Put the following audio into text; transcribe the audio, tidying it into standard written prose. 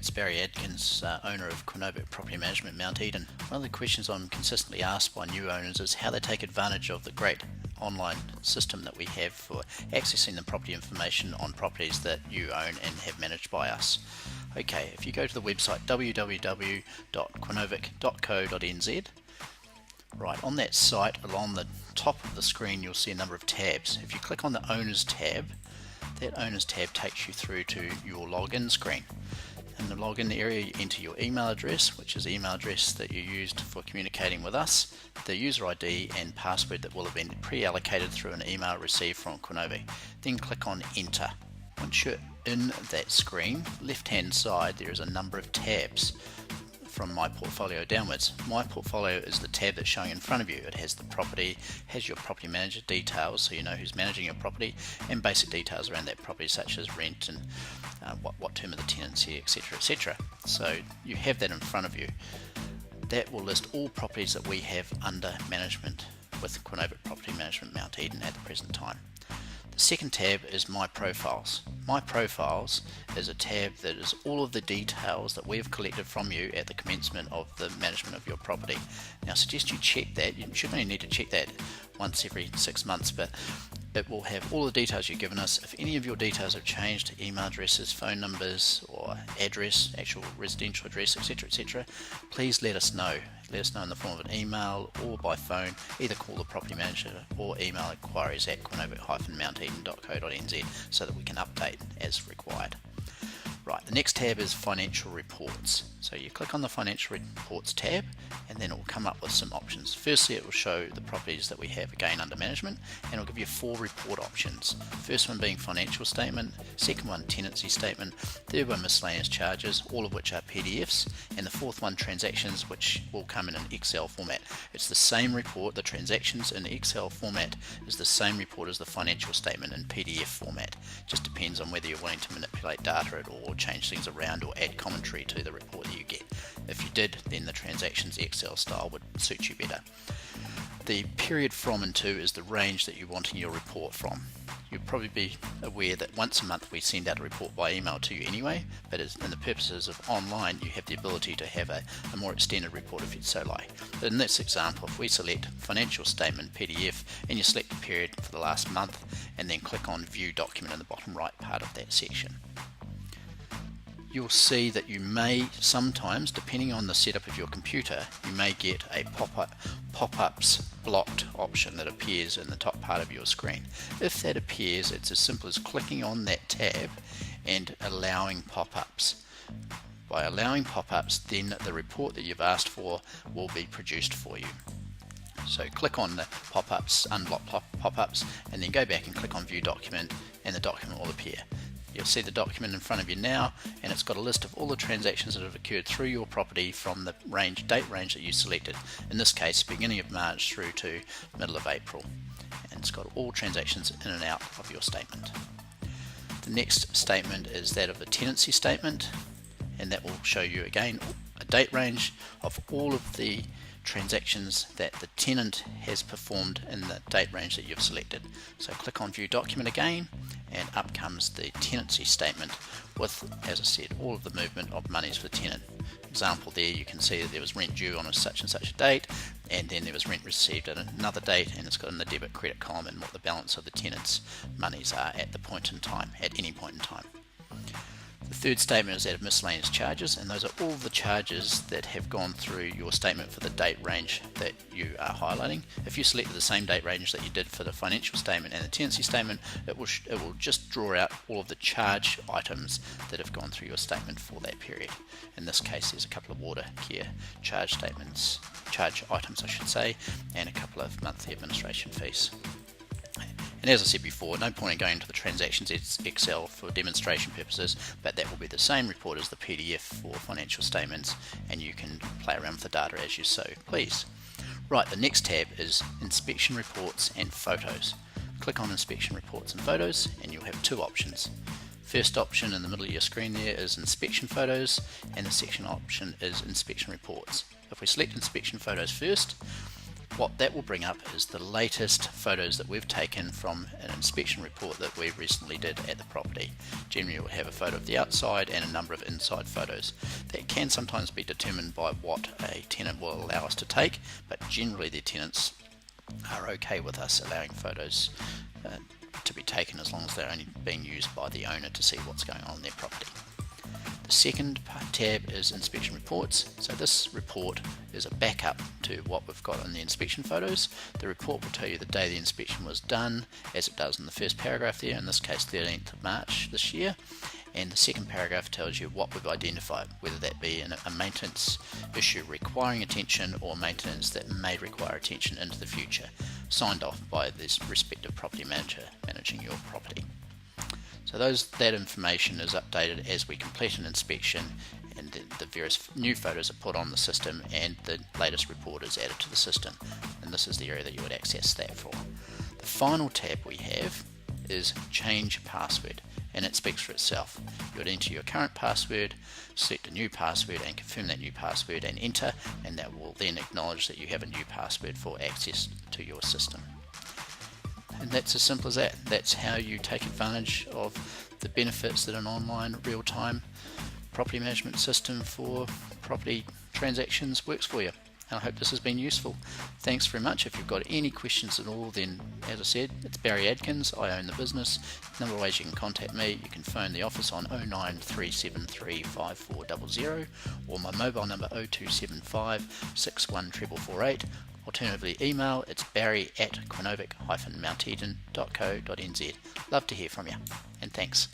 It's Barry Adkins, owner of Quinovic Property Management, Mount Eden. One of the questions I'm consistently asked by new owners is how they take advantage of the great online system that we have for accessing the property information on properties that you own and have managed by us. Okay, if you go to the website www.quinovic.co.nz, right on that site along the top of the screen you'll see a number of tabs. If you click on the Owners tab, that Owners tab takes you through to your login screen. In the login area you enter your email address, which is the email address that you used for communicating with us, the user ID and password that will have been pre-allocated through an email received from Quinovic. Then click on Enter. Once you're in that screen, left hand side there is a number of tabs from My Portfolio downwards. My Portfolio is the tab that's showing in front of you. It has the property, has your property manager details so you know who's managing your property, and basic details around that property such as rent and what term of the tenancy, etc, etc. So you have that in front of you. That will list all properties that we have under management with Quinovic Property Management Mount Eden at the present time. The second tab is My Profiles. My Profiles is a tab that is all of the details that we have collected from you at the commencement of the management of your property. Now I suggest you check that. You should only need to check that once every 6 months, but it will have all the details you've given us. If any of your details have changed, email addresses, phone numbers or address, actual residential address, etc, etc, please let us know. Let us know in the form of an email or by phone. Either call the property manager or email inquiries at quinovic-mounteden.co.nz so that we can update as required. Right, the next tab is Financial Reports. So you click on the Financial Reports tab and then it will come up with some options. Firstly, it will show the properties that we have again under management, and it will give you 4 report options. First one being financial statement, second one tenancy statement, third one miscellaneous charges, all of which are PDFs, and the fourth one transactions, which will come in an Excel format. It's the same report. The transactions in Excel format is the same report as the financial statement in PDF format. Just depends on whether you're wanting to manipulate data at all, or change things around, or add commentary to the report that you get. If you did, then the transactions Excel style would suit you better. The period from and to is the range that you're wanting your report from. You'll probably be aware that once a month we send out a report by email to you anyway, but in the purposes of online you have the ability to have a more extended report if you'd so like. But in this example, if we select financial statement PDF and you select the period for the last month and then click on View Document in the bottom right part of that section, you'll see that you may sometimes, depending on the setup of your computer, you may get a pop-ups blocked option that appears in the top part of your screen. If that appears, it's as simple as clicking on that tab and allowing pop-ups. By allowing pop-ups, then the report that you've asked for will be produced for you. So click on the pop-ups, unblock pop-ups, and then go back and click on View Document, and the document will appear. You'll see the document in front of you now, and it's got a list of all the transactions that have occurred through your property from the date range that you selected. In this case, beginning of March through to middle of April. And it's got all transactions in and out of your statement. The next statement is that of the tenancy statement, and that will show you again a date range of all of the transactions that the tenant has performed in the date range that you've selected. So click on View Document again, and up comes the tenancy statement with, as I said, all of the movement of monies for the tenant. Example there, you can see that there was rent due on a such and such a date, and then there was rent received at another date, and it's got in the debit credit column and what the balance of the tenant's monies are at the point in time, at any point in time. The third statement is that of miscellaneous charges, and those are all the charges that have gone through your statement for the date range that you are highlighting. If you selected the same date range that you did for the financial statement and the tenancy statement, it will just draw out all of the charge items that have gone through your statement for that period. In this case, there's a couple of water care charge items, I should say, and a couple of monthly administration fees. And as I said before, no point in going to the transactions Excel for demonstration purposes, but that will be the same report as the PDF for financial statements, and you can play around with the data as you so please. Right, the next tab is Inspection Reports and Photos. Click on Inspection Reports and Photos and you'll have 2 options. First option in the middle of your screen there is Inspection Photos, and the second option is Inspection Reports. If we select Inspection Photos first, What that will bring up is the latest photos that we've taken from an inspection report that we recently did at the property. Generally we'll have a photo of the outside and a number of inside photos. That can sometimes be determined by what a tenant will allow us to take, but generally the tenants are okay with us allowing photos to be taken as long as they're only being used by the owner to see what's going on in their property. The second tab is inspection reports. So this report is a backup to what we've got in the inspection photos. The report will tell you the day the inspection was done, as it does in the first paragraph there, in this case 13th of March this year. And the second paragraph tells you what we've identified, whether that be a maintenance issue requiring attention or maintenance that may require attention into the future, signed off by this respective property manager managing your property. So that information is updated as we complete an inspection, and the various new photos are put on the system and the latest report is added to the system, and this is the area that you would access that for. The final tab we have is change password, and it speaks for itself. You would enter your current password, select a new password and confirm that new password and enter, and that will then acknowledge that you have a new password for access to your system. And that's as simple as that. That's how you take advantage of the benefits that an online real-time property management system for property transactions works for you. And I hope this has been useful. Thanks very much. If you've got any questions at all, then as I said, it's Barry Adkins. I own the business. Number of ways you can contact me. You can phone the office on 093735400 or my mobile number 0275 61448. Alternatively, email, it's barry@quinovic-mounteaton.co.nz. Love to hear from you, and thanks.